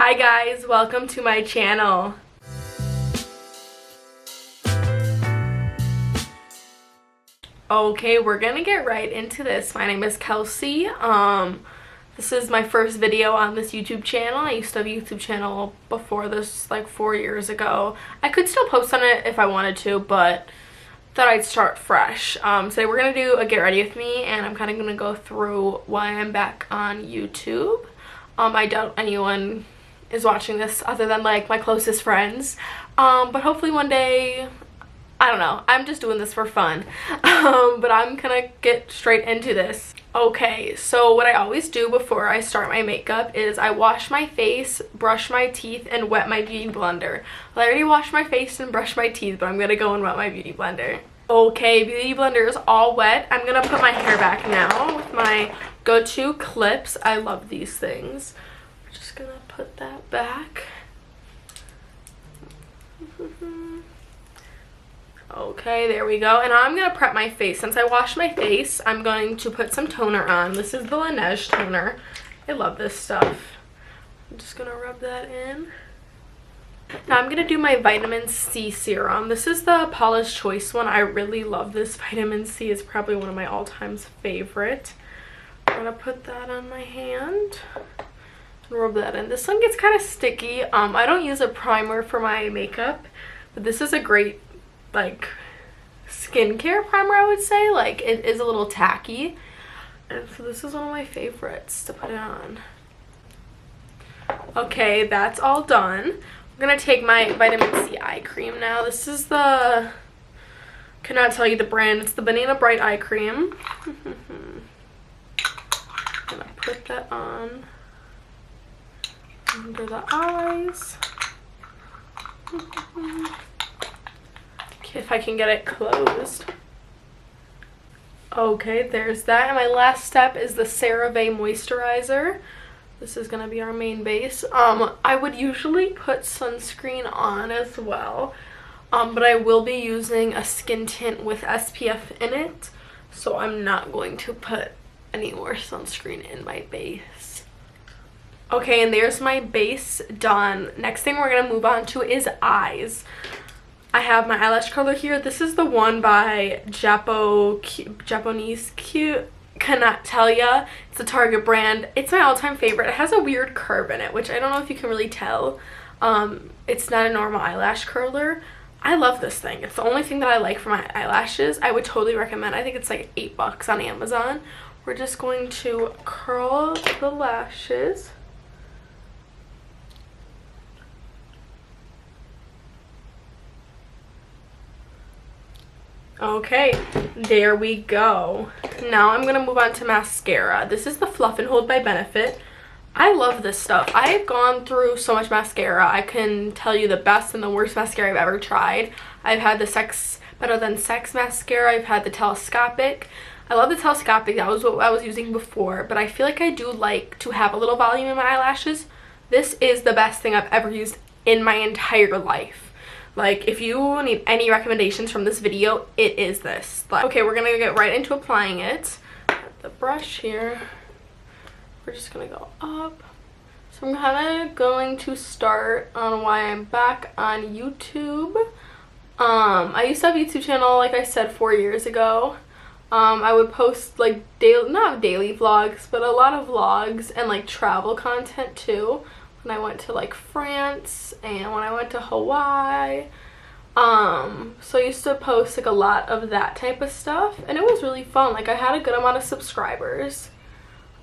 Hi guys, welcome to my channel. Okay, we're gonna get right into this. My name is Kelsey. This is my first video on this YouTube channel. I used to have a YouTube channel before this, like 4 years ago. I could still post on it if I wanted to, but thought I'd start fresh. Today we're gonna do a get ready with me, and I'm kind of gonna go through why I'm back on YouTube. I doubt anyone is watching this other than like my closest friends, but hopefully one day, I don't know, I'm just doing this for fun. But I'm gonna get straight into this. Okay, so what I always do before I start my makeup is I wash my face, brush my teeth, and wet my beauty blender. Well, I already washed my face and brushed my teeth, but I'm gonna go and wet my beauty blender. Okay, beauty blender is all wet. I'm gonna put my hair back now with my go-to clips. I love these things. I'm just gonna put that back. Okay, there we go. And now I'm going to prep my face. Since I washed my face, I'm going to put some toner on. This is the Laneige toner. I love this stuff. I'm just going to rub that in. Now I'm going to do my vitamin C serum. This is the Paula's Choice one. I really love this vitamin C. It's probably one of my all-time favorite. I'm going to put that on my hand and rub that in. This one gets kind of sticky. I don't use a primer for my makeup, but this is a great like skincare primer, I would say. Like, it is a little tacky, and so this is one of my favorites to put it on. Okay, that's all done. I'm gonna take my vitamin C eye cream now. This is the, cannot tell you the brand, it's the Banana Bright eye cream. I'm gonna put that on under the eyes. If I can get it closed. Okay, there's that. And my last step is the CeraVe moisturizer. This is gonna be our main base. I would usually put sunscreen on as well, but I will be using a skin tint with SPF in it, so I'm not going to put any more sunscreen in my base. Okay, and there's my base done. Next thing we're gonna move on to is eyes. I have my eyelash curler here. This is the one by Japanese Cute. Cannot tell ya. It's a Target brand. It's my all-time favorite. It has a weird curve in it, which I don't know if you can really tell. It's not a normal eyelash curler. I love this thing. It's the only thing that I like for my eyelashes. I would totally recommend. I think it's like $8 on Amazon. We're just going to curl the lashes. Okay, there we go. Now I'm gonna move on to mascara. This is the Fluff and Hold by Benefit. I love this stuff. I've gone through so much mascara. I can tell you the best and the worst mascara I've ever tried. I've had the Better Than Sex mascara. I've had the telescopic. I love the telescopic. That was what I was using before, but I feel like I do like to have a little volume in my eyelashes. This is the best thing I've ever used in my entire life. Like, if you need any recommendations from this video, it is this. Okay, we're gonna get right into applying it. The brush here, we're just gonna go up. So I'm kind of going to start on why I'm back on YouTube. I used to have a YouTube channel, like I said, 4 years ago. I would post like not daily vlogs, but a lot of vlogs and like travel content too. When I went to like France and when I went to Hawaii. So I used to post like a lot of that type of stuff, and it was really fun. Like, I had a good amount of subscribers,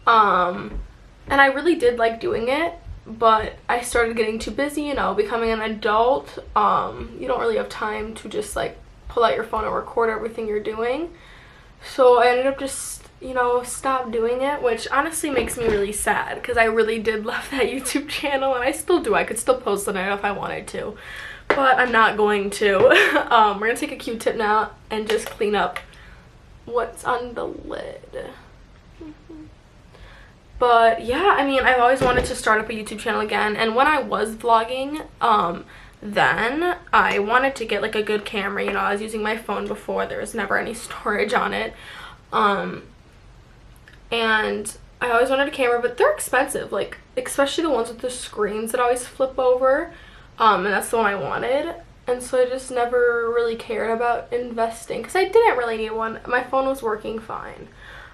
and I really did like doing it, but I started getting too busy, you know, becoming an adult. You don't really have time to just like pull out your phone and record everything you're doing. So I ended up just, you know, stop doing it, which honestly makes me really sad because I really did love that YouTube channel, and I still do. I could still post on it if I wanted to, but I'm not going to. We're gonna take a Q-tip now and just clean up what's on the lid. But yeah, I mean, I've always wanted to start up a YouTube channel again, and when I was vlogging, then I wanted to get like a good camera. You know, I was using my phone before. There was never any storage on it, and I always wanted a camera, but they're expensive, like especially the ones with the screens that always flip over, and that's the one I wanted. And so I just never really cared about investing because I didn't really need one. My phone was working fine.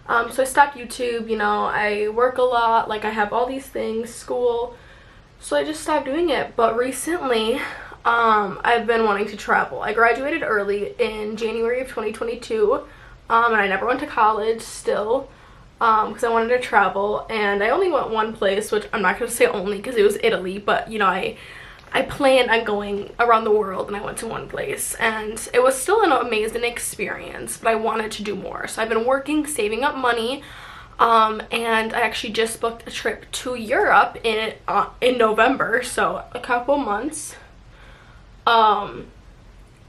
So I stopped YouTube. You know, I work a lot, like I have all these things, school, so I just stopped doing it. But recently I've been wanting to travel. I graduated early in January of 2022, and I never went to college still, because I wanted to travel, and I only went one place, which I'm not going to say only because it was Italy, but you know, I planned on going around the world, and I went to one place, and it was still an amazing experience, but I wanted to do more. So I've been working, saving up money, and I actually just booked a trip to Europe in November, so a couple months, and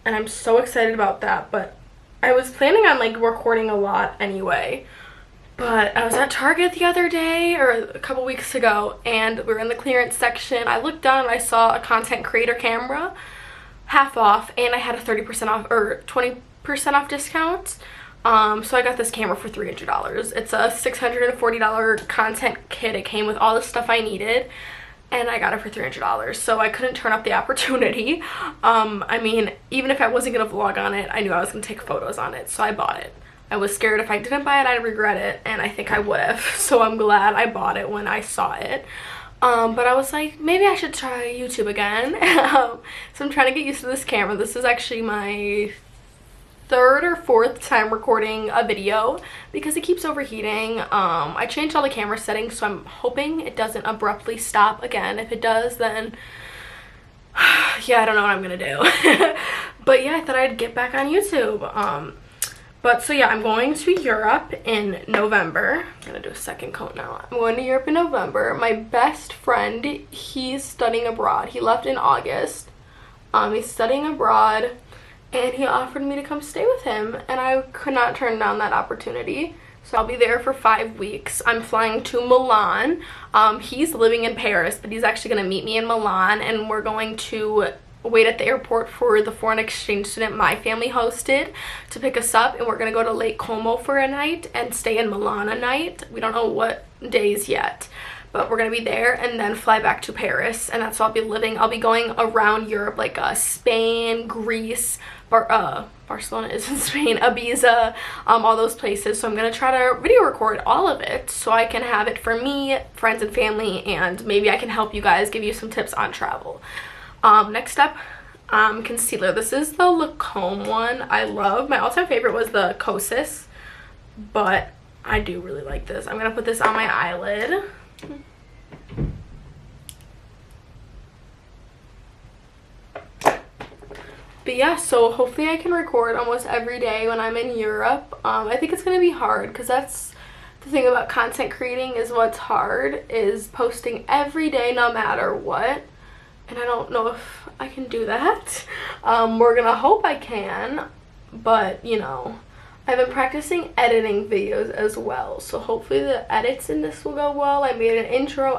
I'm so excited about that. But I was planning on like recording a lot anyway. But I was at Target the other day, or a couple weeks ago, and we were in the clearance section. I looked down and I saw a content creator camera, half off, and I had a 30% off or 20% off discount. So I got this camera for $300. It's a $640 content kit. It came with all the stuff I needed, and I got it for $300. So I couldn't turn up the opportunity. I mean, even if I wasn't gonna vlog on it, I knew I was gonna take photos on it, so I bought it. I was scared if I didn't buy it, I'd regret it, and I think I would have. So I'm glad I bought it when I saw it. But I was like, maybe I should try YouTube again. So I'm trying to get used to this camera. This is actually my third or fourth time recording a video because it keeps overheating. I changed all the camera settings, so I'm hoping it doesn't abruptly stop again. If it does, then yeah, I don't know what I'm gonna do. But yeah, I thought I'd get back on YouTube. But so yeah, I'm going to Europe in November. I'm gonna do a second coat now. I'm going to Europe in November. My best friend, he's studying abroad. He left in August. He's studying abroad, and he offered me to come stay with him, and I could not turn down that opportunity. So I'll be there for 5 weeks. I'm flying to Milan. He's living in Paris, but he's actually gonna meet me in Milan, and we're going to wait at the airport for the foreign exchange student my family hosted to pick us up, and we're gonna go to Lake Como for a night and stay in Milan a night. We don't know what days yet, but we're gonna be there and then fly back to Paris, and that's where I'll be living. I'll be going around Europe, like Spain, Greece, Barcelona is in Spain, Ibiza, all those places. So I'm gonna try to video record all of it so I can have it for me, friends and family, and maybe I can help you guys, give you some tips on travel. Next up, concealer. This is the Lancome one. I love, my all-time favorite was the Kosas, but I do really like this. I'm gonna put this on my eyelid. But yeah, so hopefully I can record almost every day when I'm in Europe. I think it's gonna be hard because that's the thing about content creating, is what's hard is posting every day no matter what. And I don't know if I can do that. We're gonna hope I can, but you know, I've been practicing editing videos as well, so hopefully the edits in this will go well. I made an intro,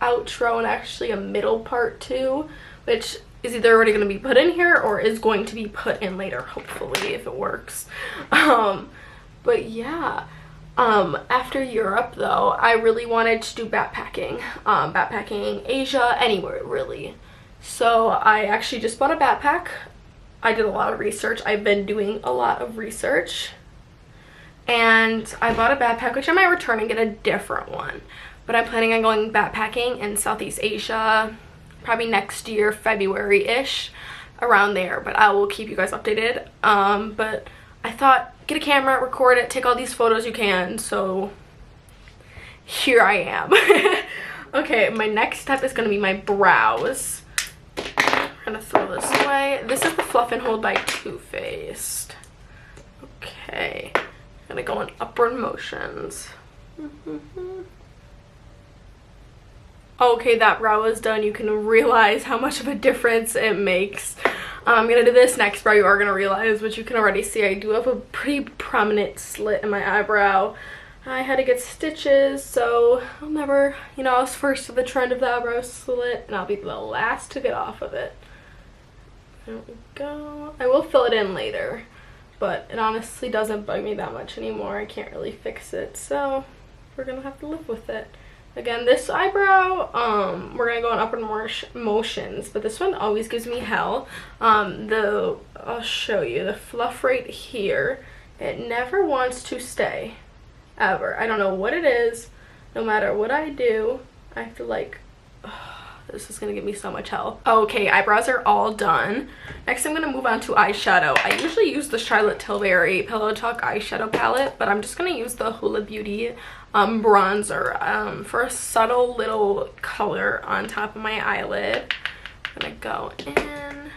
outro, and actually a middle part too, which is either already going to be put in here or is going to be put in later, hopefully, if it works. But yeah, after Europe though, I really wanted to do backpacking. Backpacking Asia, anywhere really. So I actually just bought a backpack. I did a lot of research. I've been doing a lot of research. And I bought a backpack, which I might return and get a different one. But I'm planning on going backpacking in Southeast Asia, probably next year, February-ish, around there. But I will keep you guys updated. But I thought, get a camera, record it, take all these photos you can. So here I am. Okay, my next step is going to be my brows. I'm going to throw this away. This is the Fluff and Hold by Too Faced. Okay, I'm going to go in upward motions. Okay, that brow is done. You can realize how much of a difference it makes. I'm gonna do this next brow. You are gonna realize, which you can already see, I do have a pretty prominent slit in my eyebrow. I had to get stitches, so I'll never, you know, I was first to the trend of the eyebrow slit, and I'll be the last to get off of it. There we go. I will fill it in later, but it honestly doesn't bug me that much anymore. I can't really fix it, so we're gonna have to live with it. Again, this eyebrow, we're gonna go in upward motions, but this one always gives me hell. I'll show you the fluff right here. It never wants to stay, ever. I don't know what it is. No matter what I do, I have to like, this is gonna give me so much hell. Okay, eyebrows are all done. Next, I'm gonna move on to eyeshadow. I usually use the Charlotte Tilbury Pillow Talk eyeshadow palette, but I'm just gonna use the Hula Beauty bronzer for a subtle little color on top of my eyelid. I'm gonna go in.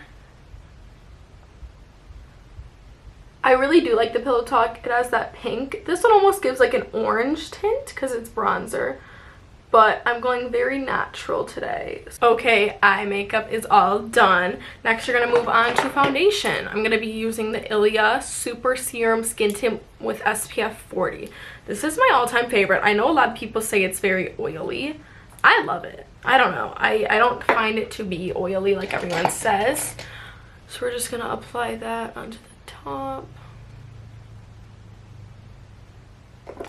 I really do like the Pillow Talk. It has that pink. This one almost gives like an orange tint because it's bronzer. But I'm going very natural today. Okay, eye makeup is all done. Next, you're gonna move on to foundation. I'm gonna be using the Ilia Super Serum Skin Tint with SPF 40. This is my all-time favorite. I know a lot of people say it's very oily. I love it. I don't know. I don't find it to be oily like everyone says. So we're just gonna apply that onto the top.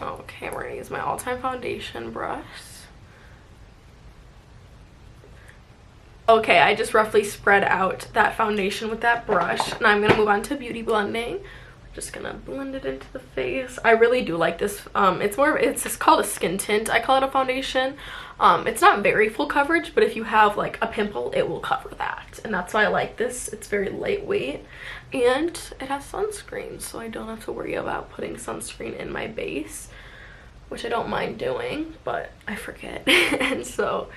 Okay, we're gonna use my all-time foundation brush. Okay, I just roughly spread out that foundation with that brush, and I'm gonna move on to beauty blending. We're just gonna blend it into the face. I really do like this. It's just called a skin tint. I call it a foundation. It's not very full coverage, but if you have like a pimple, it will cover that, and that's why I like this. It's very lightweight, and it has sunscreen, so I don't have to worry about putting sunscreen in my base, which I don't mind doing, but I forget. And so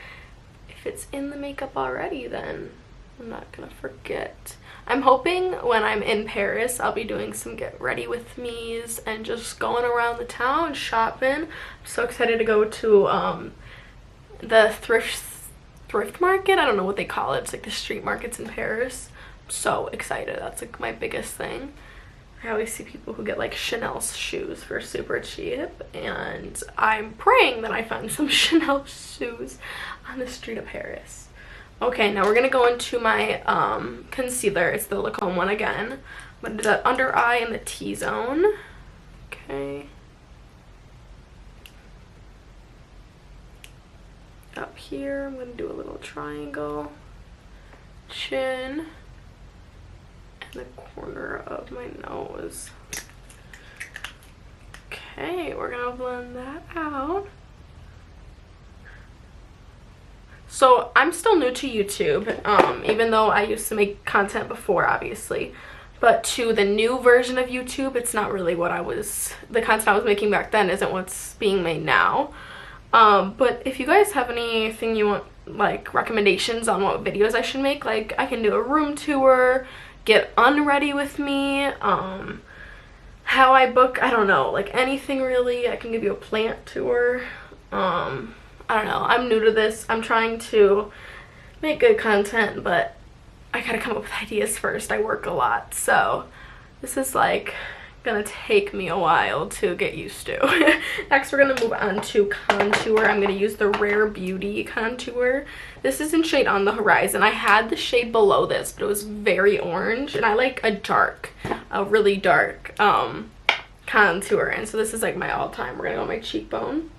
if it's in the makeup already, then I'm not gonna forget. I'm hoping when I'm in Paris, I'll be doing some get ready with me's and just going around the town shopping. I'm so excited to go to the thrift market. I don't know what they call it. It's like the street markets in Paris. I'm so excited. That's like my biggest thing. I always see people who get like Chanel shoes for super cheap, and I'm praying that I find some Chanel shoes on the street of Paris. Okay, now we're gonna go into my concealer. It's the Lancome one again. I'm gonna do that under eye and the T-zone. Okay. Up here, I'm gonna do a little triangle. Chin. The corner of my nose. Okay, we're gonna blend that out. So I'm still new to YouTube, even though I used to make content before, obviously, but to the new version of YouTube, it's not really what the content I was making back then isn't what's being made now. But if you guys have anything you want, like recommendations on what videos I should make, like I can do a room tour, get unready with me, how I book, I don't know, like anything really. I can give you a plant tour. I don't know, I'm new to this. I'm trying to make good content, but I gotta come up with ideas first. I work a lot, so this is like gonna take me a while to get used to. Next, we're gonna move on to contour. I'm gonna use the Rare Beauty contour. This is in shade On the Horizon. I had the shade below this, but it was very orange, and I like a really dark contour, and so this is like my all-time. We're gonna go on my cheekbone,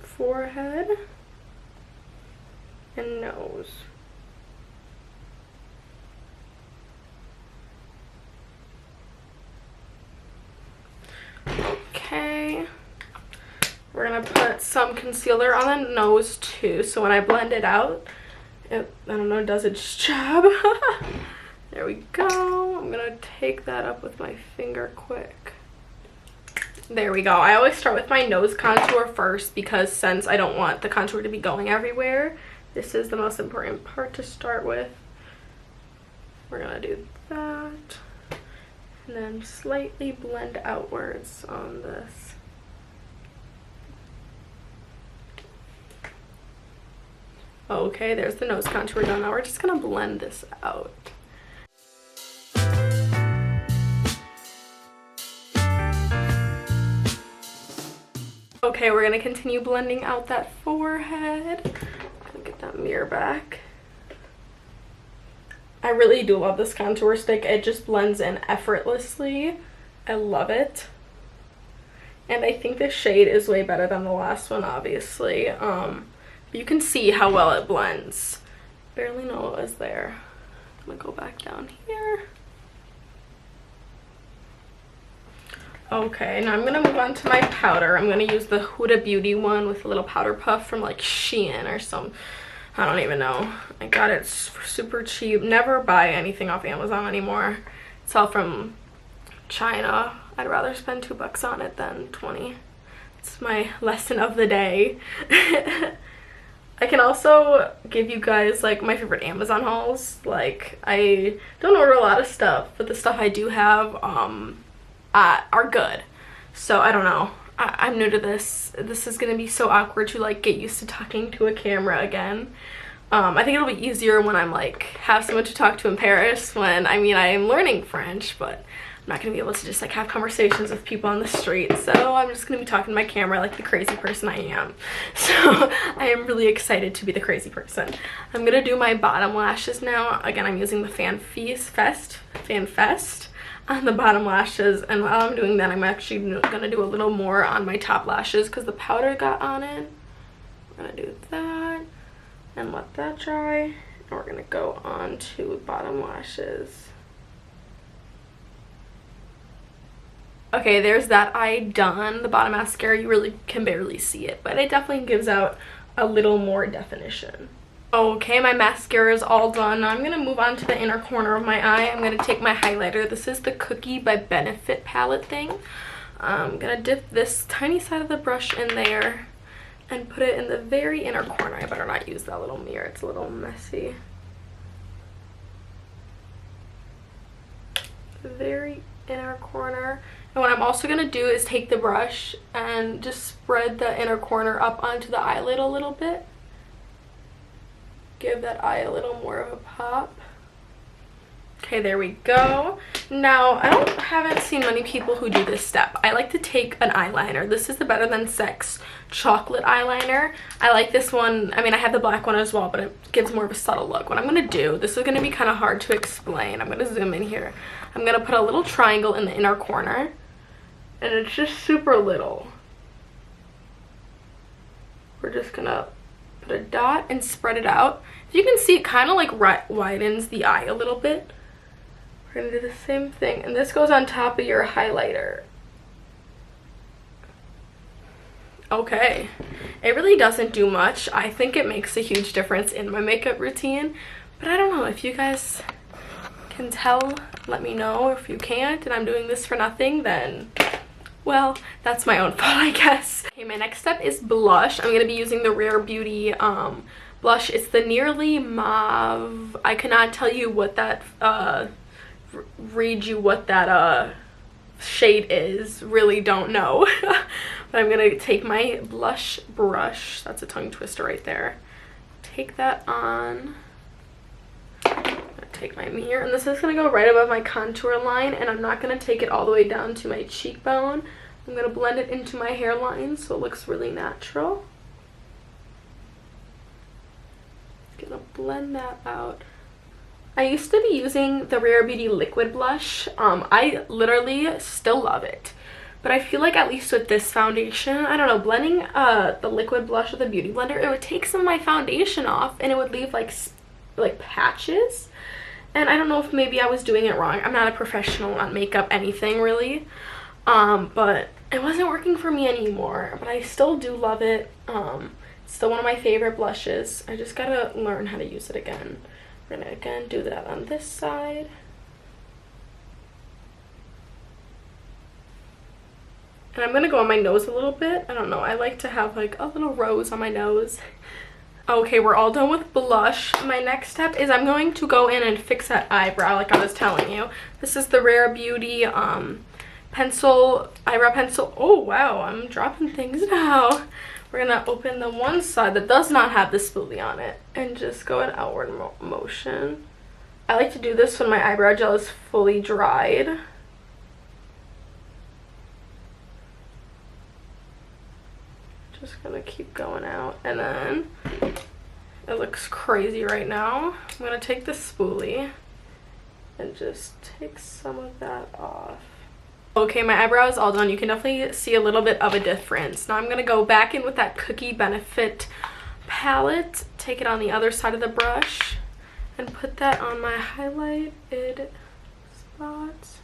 forehead, and nose. Okay, we're gonna put some concealer on the nose too, so when I blend it out, I don't know, does its job. There we go. I'm gonna take that up with my finger quick. There we go. I always start with my nose contour first, because since I don't want the contour to be going everywhere, this is the most important part to start with. We're gonna do that, and then slightly blend outwards on this. Okay, there's the nose contour done. Now we're just gonna blend this out. Okay, we're gonna continue blending out that forehead. Gonna get that mirror back. I really do love this contour stick. It just blends in effortlessly. I love it. And I think this shade is way better than the last one, obviously. You can see how well it blends. Barely know what was there. I'm gonna go back down here. Okay, now I'm gonna move on to my powder. I'm gonna use the Huda Beauty one with a little powder puff from like Shein or some, I don't even know. I got it super cheap. Never buy anything off Amazon anymore. It's all from China. I'd rather spend $2 on it than 20. It's my lesson of the day. I can also give you guys like my favorite Amazon hauls. Like, I don't order a lot of stuff, but the stuff I do have are good. So I don't know. I'm new to this. This is gonna be so awkward to like get used to talking to a camera again. I think it'll be easier when I'm like have someone to talk to in Paris, when I am learning French, but I'm not gonna be able to just like have conversations with people on the street. So I'm just gonna be talking to my camera like the crazy person I am. So I am really excited to be the crazy person. I'm gonna do my bottom lashes now. Again, I'm using the Fan Fest on the bottom lashes, and while I'm doing that, I'm actually gonna do a little more on my top lashes because the powder got on it. We're gonna do that and let that dry, and we're gonna go on to bottom lashes. Okay, there's that eye done. The bottom mascara, you really can barely see it, but it definitely gives out a little more definition. Okay, my mascara is all done. Now I'm going to move on to the inner corner of my eye. I'm going to take my highlighter. This is the Cookie by Benefit palette thing. I'm going to dip this tiny side of the brush in there and put it in the very inner corner. I better not use that little mirror. It's a little messy. The very inner corner. And what I'm also going to do is take the brush and just spread the inner corner up onto the eyelid a little bit. Give that eye a little more of a pop. Okay, there we go. Now, I haven't seen many people who do this step. I like to take an eyeliner. This is the Better Than Sex chocolate eyeliner. I like this one. I mean, I have the black one as well, but it gives more of a subtle look. What I'm going to do, this is going to be kind of hard to explain. I'm going to zoom in here. I'm going to put a little triangle in the inner corner, and it's just super little. We're just going to put a dot and spread it out. If you can see, it kind of like widens the eye a little bit. We're going to do the same thing, and this goes on top of your highlighter. Okay, it really doesn't do much. I think it makes a huge difference in my makeup routine, but I don't know if you guys can tell. Let me know. If you can't and I'm doing this for nothing, then well, that's my own fault, I guess. Okay, my next step is blush. I'm going to be using the Rare Beauty blush. It's the Nearly Mauve. I cannot tell you what that read you what that shade is. Really don't know. But I'm gonna take my blush brush. That's a tongue twister right there. Take that on. I'm gonna take my mirror, and this is gonna go right above my contour line, and I'm not gonna take it all the way down to my cheekbone. I'm gonna blend it into my hairline so it looks really natural. Gonna blend that out. I used to be using the Rare Beauty liquid blush. I literally still love it, but I feel like at least with this foundation, I don't know, blending the liquid blush with a beauty blender, it would take some of my foundation off and it would leave like patches, and I don't know if maybe I was doing it wrong. I'm not a professional on makeup anything really, but it wasn't working for me anymore. But I still do love it. It's still one of my favorite blushes. I just gotta learn how to use it again. We're gonna again do that on this side. And I'm gonna go on my nose a little bit. I don't know, I like to have like a little rose on my nose. Okay, we're all done with blush. My next step is I'm going to go in and fix that eyebrow like I was telling you. This is the Rare Beauty eyebrow pencil. Oh wow, I'm dropping things now. We're gonna open the one side that does not have the spoolie on it and just go in outward motion. I like to do this when my eyebrow gel is fully dried. Just gonna keep going out, and then it looks crazy right now. I'm gonna take the spoolie and just take some of that off. Okay, my eyebrow is all done. You can definitely see a little bit of a difference. Now I'm going to go back in with that Cookie Benefit palette, take it on the other side of the brush, and put that on my highlighted spots.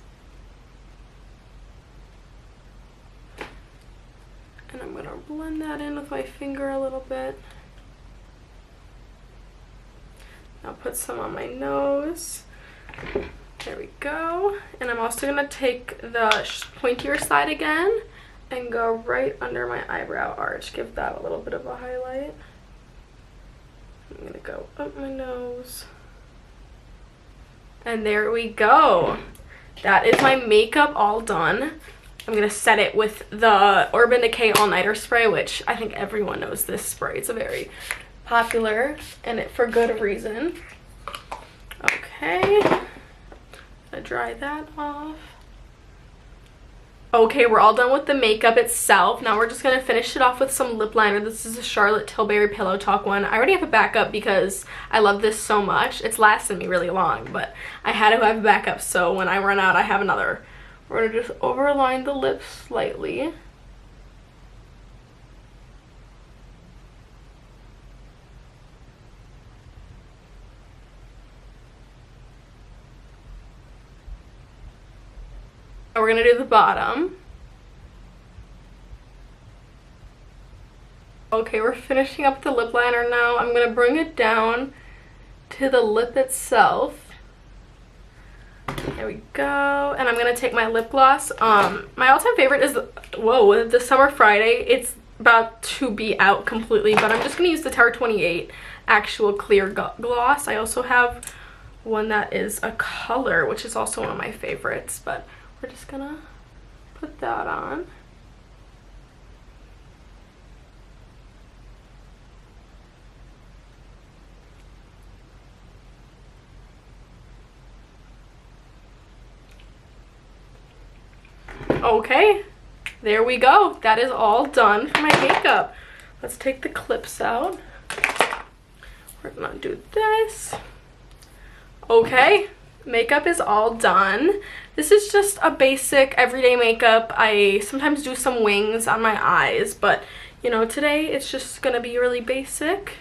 And I'm going to blend that in with my finger a little bit. I'll put some on my nose. There we go. And I'm also going to take the pointier side again and go right under my eyebrow arch. Give that a little bit of a highlight. I'm going to go up my nose. And there we go. That is my makeup all done. I'm going to set it with the Urban Decay All Nighter Spray, which I think everyone knows this spray. It's a very popular, and it for good reason. Okay. Gonna dry that off. Okay, we're all done with the makeup itself. Now we're just gonna finish it off with some lip liner. This is a Charlotte Tilbury Pillow Talk one. I already have a backup because I love this so much. It's lasted me really long, but I had to have a backup, so when I run out, I have another. We're gonna just overline the lips slightly. We're gonna do the bottom. Okay, we're finishing up the lip liner now. I'm gonna bring it down to the lip itself. There we go. And I'm gonna take my lip gloss. My all-time favorite is the Summer Friday. It's about to be out completely, but I'm just gonna use the Tower 28 actual clear gloss. I also have one that is a color, which is also one of my favorites, but we're just gonna put that on. Okay, there we go. That is all done for my makeup. Let's take the clips out. We're gonna do this. Okay, makeup is all done. This is just a basic everyday makeup. I sometimes do some wings on my eyes, but you know, today it's just gonna be really basic.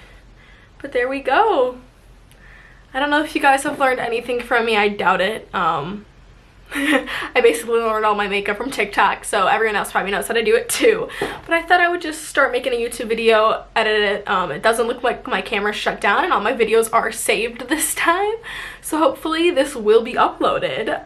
But there we go. I don't know if you guys have learned anything from me. I doubt it. I basically learned all my makeup from TikTok, so everyone else probably knows how to do it too. But I thought I would just start making a YouTube video, edit it. It doesn't look like my camera shut down, and all my videos are saved this time. So hopefully this will be uploaded.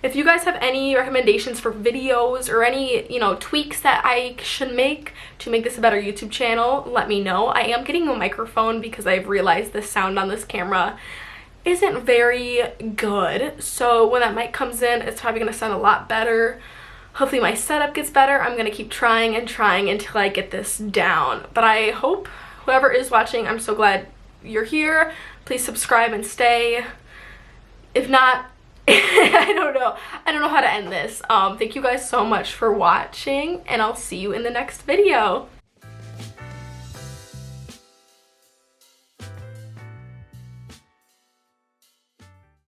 If you guys have any recommendations for videos or any, you know, tweaks that I should make to make this a better YouTube channel, let me know. I am getting a microphone because I've realized the sound on this camera isn't very good, so when that mic comes in, it's probably gonna sound a lot better. Hopefully my setup gets better. I'm gonna keep trying and trying until I get this down. But I hope whoever is watching, I'm so glad you're here. Please subscribe and stay. If not, I don't know how to end this. Thank you guys so much for watching, and I'll see you in the next video.